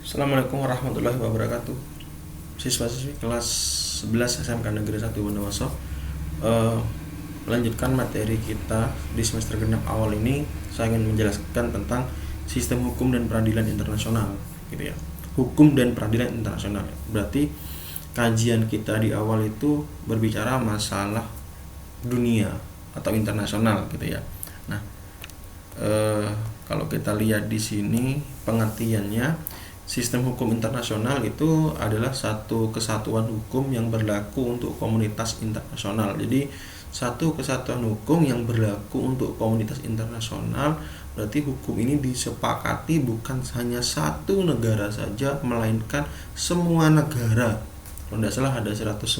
Assalamualaikum warahmatullahi wabarakatuh. Siswa-siswi kelas 11 SMK Negeri 1 Bondowoso. Eh, Melanjutkan materi kita di semester genap awal ini, saya ingin menjelaskan tentang sistem hukum dan peradilan internasional, gitu ya. Hukum dan peradilan internasional. Berarti kajian kita di awal itu berbicara masalah dunia atau internasional, gitu ya. Nah, kalau kita lihat di sini pengertiannya, sistem hukum internasional itu adalah satu kesatuan hukum yang berlaku untuk komunitas internasional. Jadi satu kesatuan hukum yang berlaku untuk komunitas internasional, berarti hukum ini disepakati bukan hanya satu negara saja, melainkan semua negara. Kalau tidak salah ada 194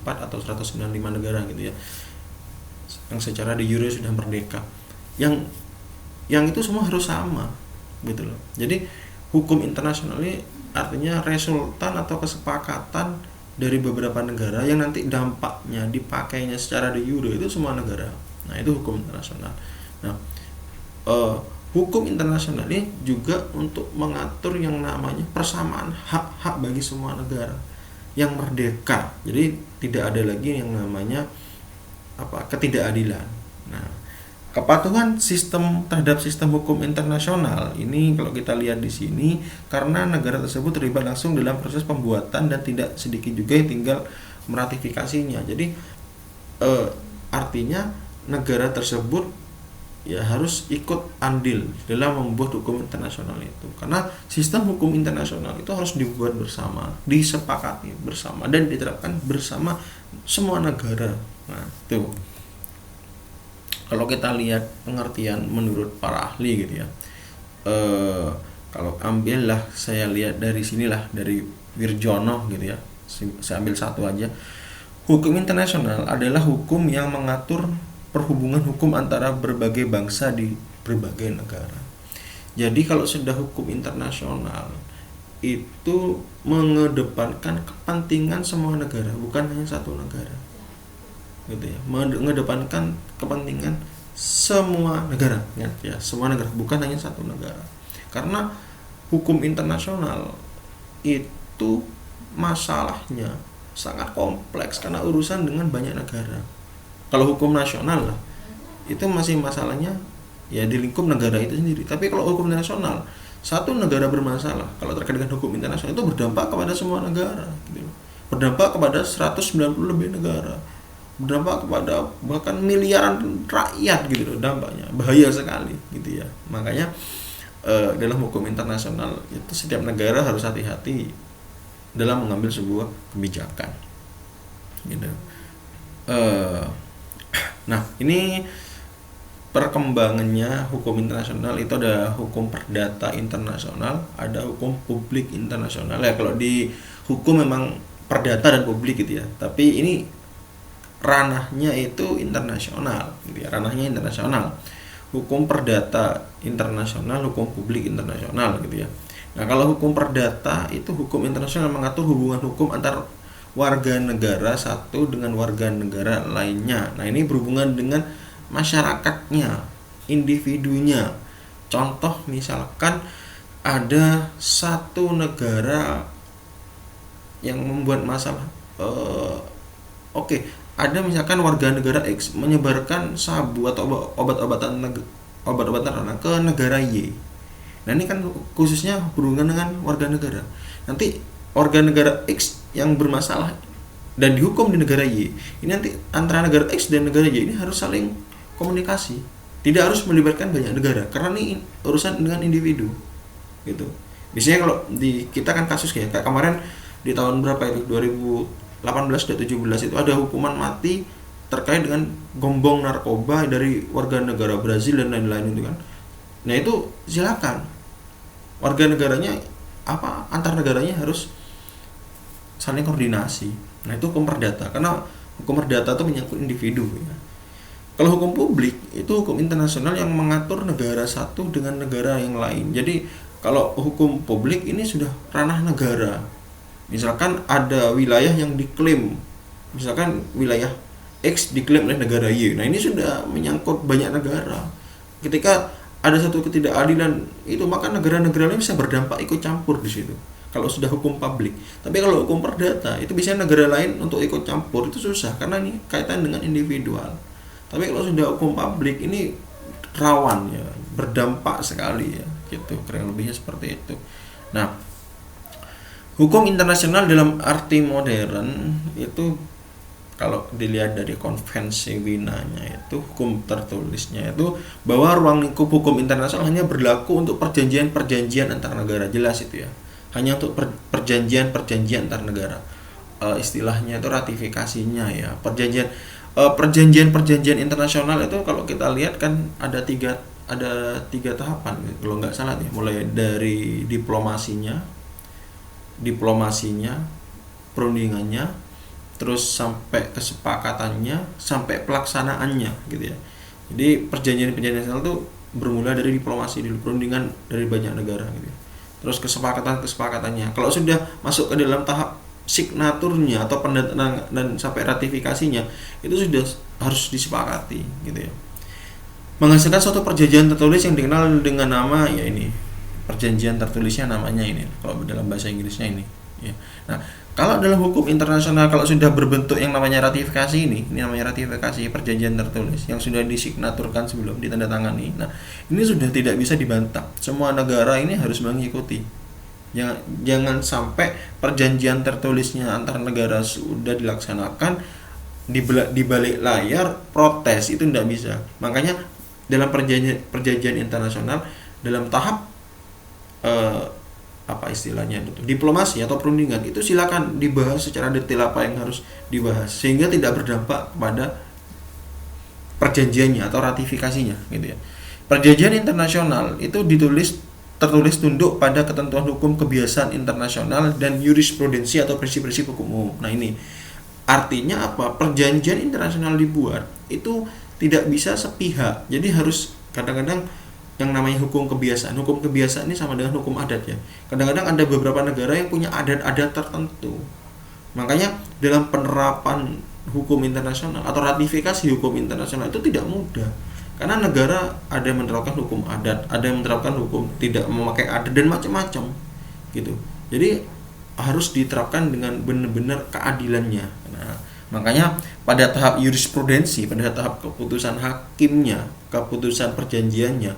atau 195 negara gitu ya, yang secara de jure sudah merdeka. Yang itu semua harus sama gitu loh. Jadi hukum internasional ini artinya resultan atau kesepakatan dari beberapa negara yang nanti dampaknya dipakainya secara de jure itu semua negara. Nah, itu hukum internasional. Nah, hukum internasional ini juga untuk mengatur yang namanya persamaan hak-hak bagi semua negara yang merdeka. Jadi tidak ada lagi yang namanya ketidakadilan. Nah, kepatuhan sistem terhadap sistem hukum internasional ini kalau kita lihat di sini, karena negara tersebut terlibat langsung dalam proses pembuatan dan tidak sedikit juga yang tinggal meratifikasinya. Jadi artinya negara tersebut ya harus ikut andil dalam membuat hukum internasional itu, karena sistem hukum internasional itu harus dibuat bersama, disepakati bersama, dan diterapkan bersama semua negara. Nah, itu kalau kita lihat pengertian menurut para ahli gitu ya. Kalau ambillah saya lihat dari sinilah, dari Wirjono gitu ya. Saya ambil satu aja. Hukum internasional adalah hukum yang mengatur perhubungan hukum antara berbagai bangsa di berbagai negara. Jadi kalau sudah hukum internasional itu mengedepankan kepentingan semua negara, bukan hanya satu negara. Gitu ya, mengedepankan kepentingan semua negara ya, semua negara, bukan hanya satu negara. Karena hukum internasional itu masalahnya sangat kompleks karena urusan dengan banyak negara. Kalau hukum nasional lah itu masih masalahnya ya di lingkup negara itu sendiri. Tapi kalau hukum nasional, satu negara bermasalah, kalau terkait dengan hukum internasional itu berdampak kepada semua negara gitu. Berdampak kepada 190 lebih negara, berdampak kepada bahkan miliaran rakyat gitu loh dampaknya. Bahaya sekali gitu ya. Makanya dalam hukum internasional itu setiap negara harus hati-hati dalam mengambil sebuah kebijakan gitu. Nah, ini perkembangannya hukum internasional itu ada hukum perdata internasional, ada hukum publik internasional. Ya kalau di hukum memang perdata dan publik gitu ya. Tapi ini ranahnya itu internasional gitu ya, ranahnya internasional. Hukum perdata internasional, hukum publik internasional gitu ya. Nah, kalau hukum perdata itu hukum internasional mengatur hubungan hukum antar warga negara satu dengan warga negara lainnya. Nah, ini berhubungan dengan masyarakatnya, individunya. Contoh misalkan ada satu negara yang membuat masalah, ada misalkan warga negara X menyebarkan sabu atau obat-obatan ke negara Y. Nah, ini kan khususnya berhubungan dengan warga negara. Nanti warga negara X yang bermasalah dan dihukum di negara Y, ini nanti antara negara X dan negara Y ini harus saling komunikasi. Tidak harus melibatkan banyak negara karena ini urusan dengan individu gitu. Biasanya kalau di kita kan kasus kayak kemarin di tahun berapa itu, 2018 dan 17 itu ada hukuman mati terkait dengan gombong narkoba dari warga negara Brazil dan lain-lain itu kan. Nah, itu silakan warga negaranya antar negaranya harus saling koordinasi. Nah, itu hukum perdata, karena hukum perdata itu menyangkut individu ya. Kalau hukum publik itu hukum internasional yang mengatur negara satu dengan negara yang lain. Jadi kalau hukum publik ini sudah ranah negara. Misalkan ada wilayah yang diklaim, misalkan wilayah X diklaim oleh negara Y. Nah, ini sudah menyangkut banyak negara. Ketika ada satu ketidakadilan itu, maka negara-negara lain bisa berdampak ikut campur di situ. Kalau sudah hukum publik. Tapi kalau hukum perdata itu biasanya negara lain untuk ikut campur itu susah karena ini kaitan dengan individual. Tapi kalau sudah hukum publik ini rawan ya, berdampak sekali ya, gitu. Kurang lebihnya seperti itu. Nah, hukum internasional dalam arti modern itu kalau dilihat dari konvensi Wienanya itu, hukum tertulisnya itu bahwa ruang lingkup hukum internasional hanya berlaku untuk perjanjian-perjanjian antar negara, jelas itu ya. Hanya untuk perjanjian-perjanjian antar negara. Istilahnya itu ratifikasinya ya. Perjanjian internasional itu kalau kita lihat kan ada tiga tahapan kalau nggak salah ya, mulai dari diplomasinya, perundingannya, terus sampai kesepakatannya, sampai pelaksanaannya gitu ya. Jadi perjanjian internasional itu bermula dari diplomasi, dari perundingan dari banyak negara gitu ya. Terus kesepakatannya. Kalau sudah masuk ke dalam tahap signaturnya atau pendanaan dan sampai ratifikasinya, itu sudah harus disepakati gitu ya. Menghasilkan suatu perjanjian tertulis yang dikenal dengan nama ya ini. Perjanjian tertulisnya namanya ini kalau dalam bahasa Inggrisnya ini ya. Nah, kalau dalam hukum internasional kalau sudah berbentuk yang namanya ratifikasi ini namanya ratifikasi perjanjian tertulis yang sudah disignaturkan sebelum ditandatangani. Nah, ini sudah tidak bisa dibantah. Semua negara ini harus mengikuti. Jangan sampai perjanjian tertulisnya antar negara sudah dilaksanakan di balik layar protes, itu tidak bisa. Makanya dalam perjanjian internasional dalam tahap apa istilahnya itu, diplomasi atau perundingan, itu silakan dibahas secara detail apa yang harus dibahas sehingga tidak berdampak kepada perjanjiannya atau ratifikasinya gitu ya. Perjanjian internasional itu tertulis tunduk pada ketentuan hukum kebiasaan internasional dan jurisprudensi atau prinsip-prinsip hukum umum. Nah, ini artinya apa? Perjanjian internasional dibuat itu tidak bisa sepihak. Jadi harus kadang-kadang yang namanya hukum kebiasaan ini sama dengan hukum adat ya. Kadang-kadang ada beberapa negara yang punya adat-adat tertentu. Makanya dalam penerapan hukum internasional atau ratifikasi hukum internasional itu tidak mudah. Karena negara ada yang menerapkan hukum adat, ada yang menerapkan hukum tidak memakai adat dan macam-macam gitu. Jadi harus diterapkan dengan benar-benar keadilannya. Nah, makanya pada tahap jurisprudensi, pada tahap keputusan hakimnya, keputusan perjanjiannya,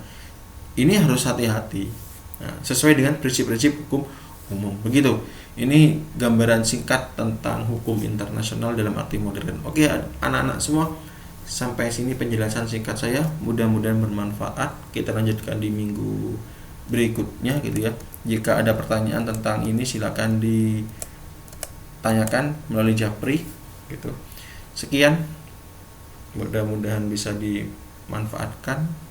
ini harus hati-hati. Nah, sesuai dengan prinsip-prinsip hukum umum. Begitu. Ini gambaran singkat tentang hukum internasional dalam arti modern. Oke, anak-anak semua, sampai sini penjelasan singkat saya. Mudah-mudahan bermanfaat. Kita lanjutkan di minggu berikutnya gitu ya. Jika ada pertanyaan tentang ini silakan ditanyakan melalui Japri gitu. Sekian. Mudah-mudahan bisa dimanfaatkan.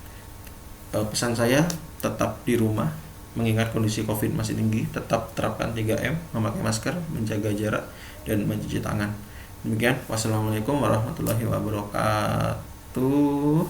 Pesan saya, tetap di rumah mengingat kondisi COVID masih tinggi, tetap terapkan 3M, memakai masker, menjaga jarak, dan mencuci tangan. Demikian, wassalamualaikum warahmatullahi wabarakatuh.